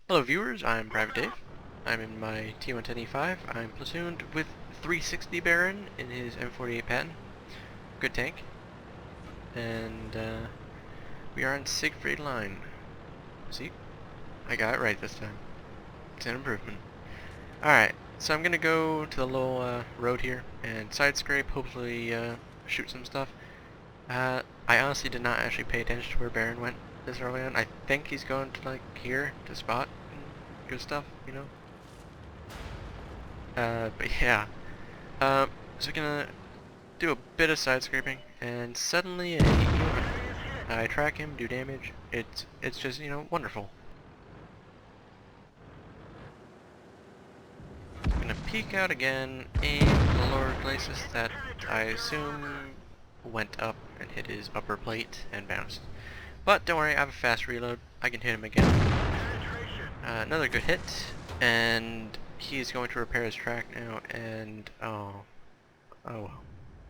Hello viewers, I'm Private Dave. I'm in my T110E5. I'm platooned with 360 Baron in his M48 Patton. Good tank. And we are on Siegfried Line. See? I got it right this time. It's an improvement. Alright, so I'm gonna go to the little road here and side scrape, hopefully shoot some stuff. I honestly did not actually pay attention to where Baron went this early on. I think he's going to like here to spot and good stuff, you know? But yeah. So gonna do a bit of side scraping and suddenly an E100. I track him, do damage. It's just, you know, wonderful. Gonna peek out again, aim the lower places that I assume went up and hit his upper plate and bounced. But don't worry, I have a fast reload. I can hit him again. Another good hit, and he's going to repair his track now, and oh well.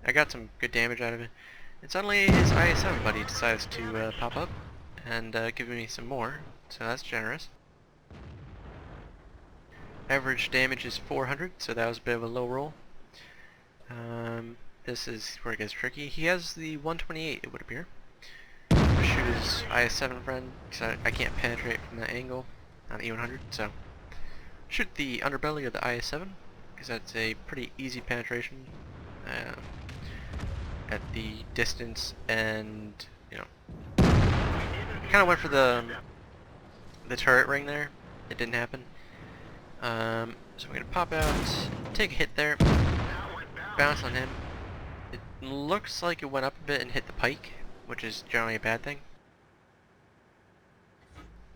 I got some good damage out of it. And suddenly his IS-7 buddy decides to pop up and give me some more, so that's generous. Average damage is 400, so that was a bit of a low roll. This is where it gets tricky. He has the 128, it would appear. To shoot his IS-7 friend, because I can't penetrate from that angle on the E100, so shoot the underbelly of the IS-7, because that's a pretty easy penetration at the distance, and you know, I kind of went for the turret ring there. It didn't happen. So I'm gonna pop out, take a hit there, bounce on him. It looks like it went up a bit and hit the pike, which is generally a bad thing.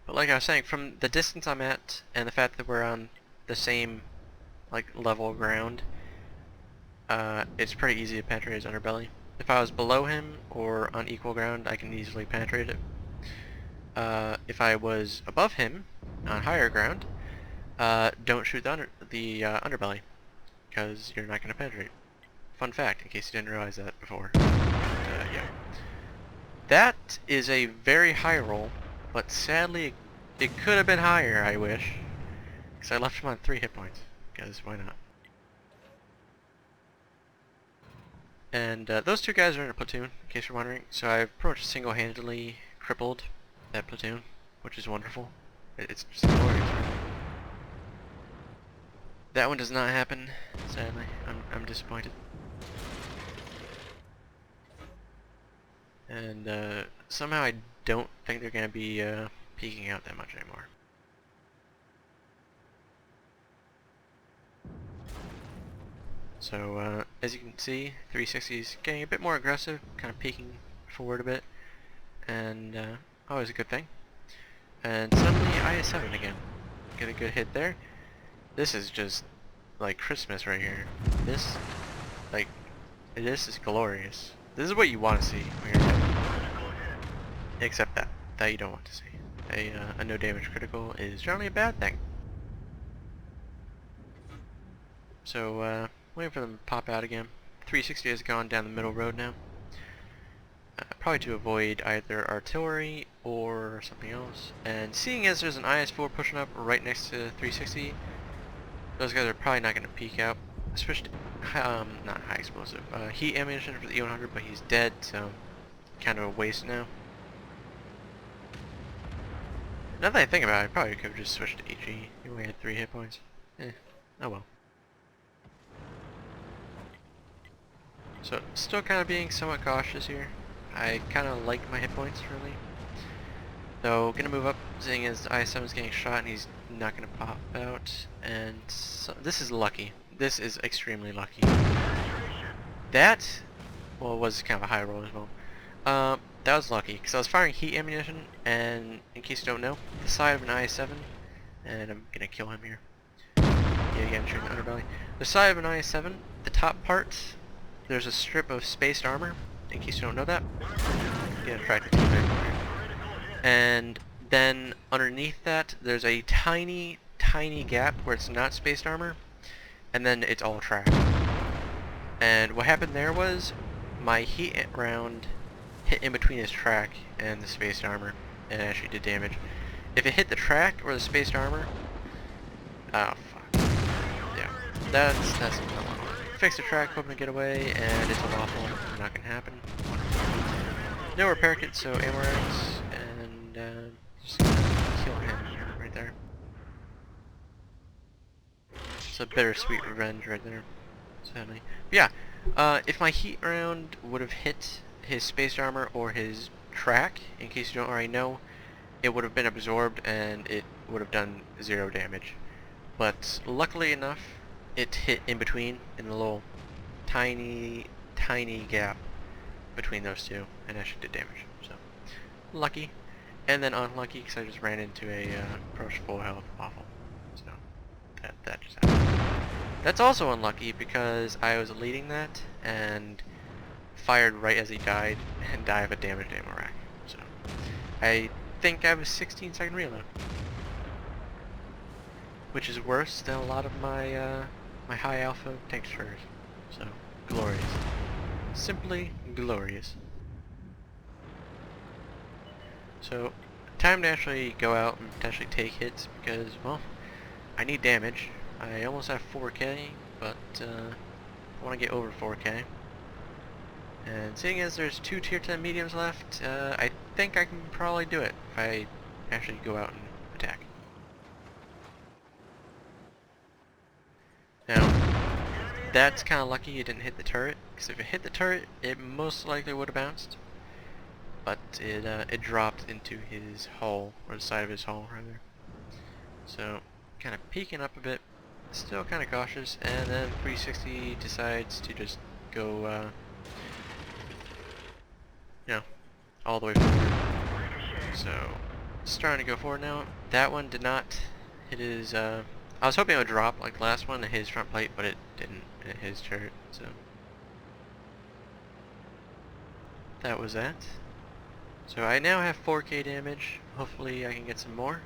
But like I was saying, from the distance I'm at and the fact that we're on the same like level of ground, it's pretty easy to penetrate his underbelly. If I was below him or on equal ground, I can easily penetrate it. If I was above him on higher ground, don't shoot the underbelly, because you're not going to penetrate. Fun fact, in case you didn't realize that before. Yeah. That is a very high roll, but sadly it could have been higher, I wish. Because I left him on 3 hit points, because why not? And those two guys are in a platoon, in case you're wondering. So I've pretty much single-handedly crippled that platoon, which is wonderful. It's just glorious. That one does not happen, sadly. I'm disappointed. And somehow I don't think they're going to be peeking out that much anymore. So as you can see, 360 is getting a bit more aggressive, kind of peeking forward a bit, and always a good thing. And suddenly IS-7 again. Get a good hit there. This is just like Christmas right here. This is glorious. This is what you want to see when you're dead. Except that you don't want to see. A no damage critical is generally a bad thing. So waiting for them to pop out again. 360 has gone down the middle road now. Probably to avoid either artillery or something else. And seeing as there's an IS-4 pushing up right next to 360, those guys are probably not going to peek out. Especially, not high explosive. Heat ammunition for the E100, but he's dead, so kind of a waste now. Now that I think about it, I probably could have just switched to HE. He only had 3 hit points. Oh well. So, still kind of being somewhat cautious here. I kind of like my hit points, really. Though, gonna move up, seeing as the IS-7 is getting shot and he's not gonna pop out. And so, this is lucky. This is extremely lucky. That, well, was kind of a high roll as well. That was lucky, because I was firing heat ammunition, and in case you don't know, the side of an IS-7, and I'm gonna kill him here. Yeah, again, shooting the underbelly. The side of an IS-7, the top part, there's a strip of spaced armor, in case you don't know that. Get attracted to there. And then underneath that, there's a tiny gap where it's not spaced armor, and then it's all track. And what happened there was, my heat round hit in between his track and the spaced armor, and actually did damage. If it hit the track or the spaced armor, oh fuck. Yeah, that's not what I want. Fix the track, hoping to get away, and it's a waffle. Not gonna happen. No repair kit, so Amarex, and just gonna kill him right there. It's a bittersweet revenge right there, sadly. But yeah, if my heat round would have hit his spaced armor or his track, in case you don't already know, it would have been absorbed and it would have done 0 damage. But luckily enough, it hit in between in a little tiny gap between those two and actually did damage. So lucky, and then unlucky because I just ran into a approach full health waffle. So that just happened. That's also unlucky because I was leading that and fired right as he died and died of a damaged ammo rack. So I think I have a 16-second reload, which is worse than a lot of my my high alpha tank destroyers. So glorious, simply glorious. So time to actually go out and potentially take hits because, well, I need damage. I almost have 4K, but I want to get over 4K. And seeing as there's 2 tier 10 mediums left, I think I can probably do it if I actually go out and attack. Now, that's kind of lucky it didn't hit the turret, because if it hit the turret, it most likely would have bounced. But it dropped into his hull, or the side of his hull, rather. So, kind of peeking up a bit, still kind of cautious, and then 360 decides to just go, you know, all the way forward. So, starting to go forward now. That one did not hit his, I was hoping it would drop like the last one, his front plate, but it didn't hit his turret, so. That was that. So I now have 4K damage. Hopefully I can get some more.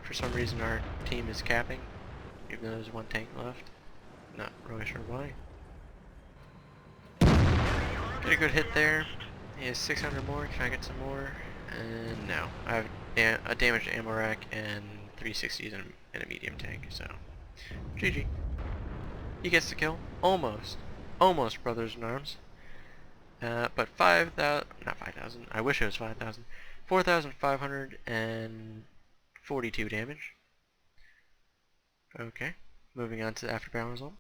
For some reason our team is capping, even though there's 1 tank left. Not really sure why. Get a good hit there. He has 600 more. Can I get some more? And no. I have a damaged ammo rack and 360s in a medium tank, so GG. He gets the kill. Almost. Almost brothers in arms. But 5,000, not 5,000, I wish it was 5,000. 4,542 damage. Okay, moving on to the after battle result.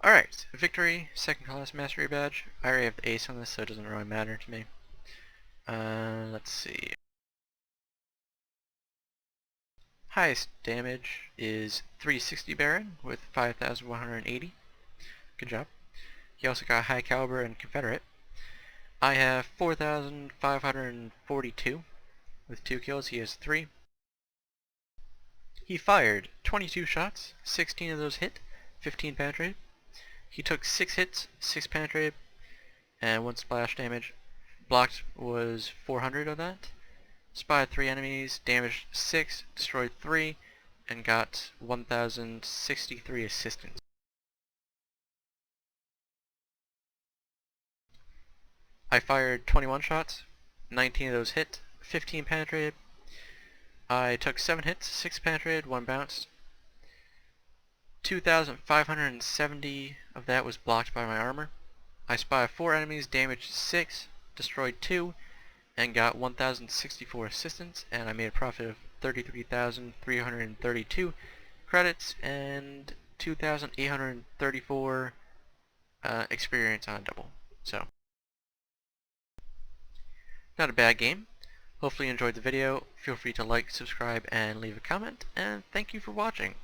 Alright, victory, 2nd class mastery badge. I already have the ace on this, so it doesn't really matter to me. Let's see. Highest damage is 360 Baron with 5,180. Good job. He also got high caliber and Confederate. I have 4,542 with 2 kills. He has 3. He fired 22 shots, 16 of those hit, 15 penetrated. He took 6 hits, 6 penetrated, and 1 splash damage. Blocked was 400 of that. Spied 3 enemies, damaged 6, destroyed 3, and got 1,063 assistance. I fired 21 shots, 19 of those hit, 15 penetrated. I took 7 hits, 6 penetrated, 1 bounced. 2,570 of that was blocked by my armor. I spied 4 enemies, damaged 6, destroyed 2, and got 1,064 assistance, and I made a profit of 33,332 credits and 2,834 experience on a double. So, not a bad game. Hopefully you enjoyed the video. Feel free to like, subscribe, and leave a comment, and thank you for watching.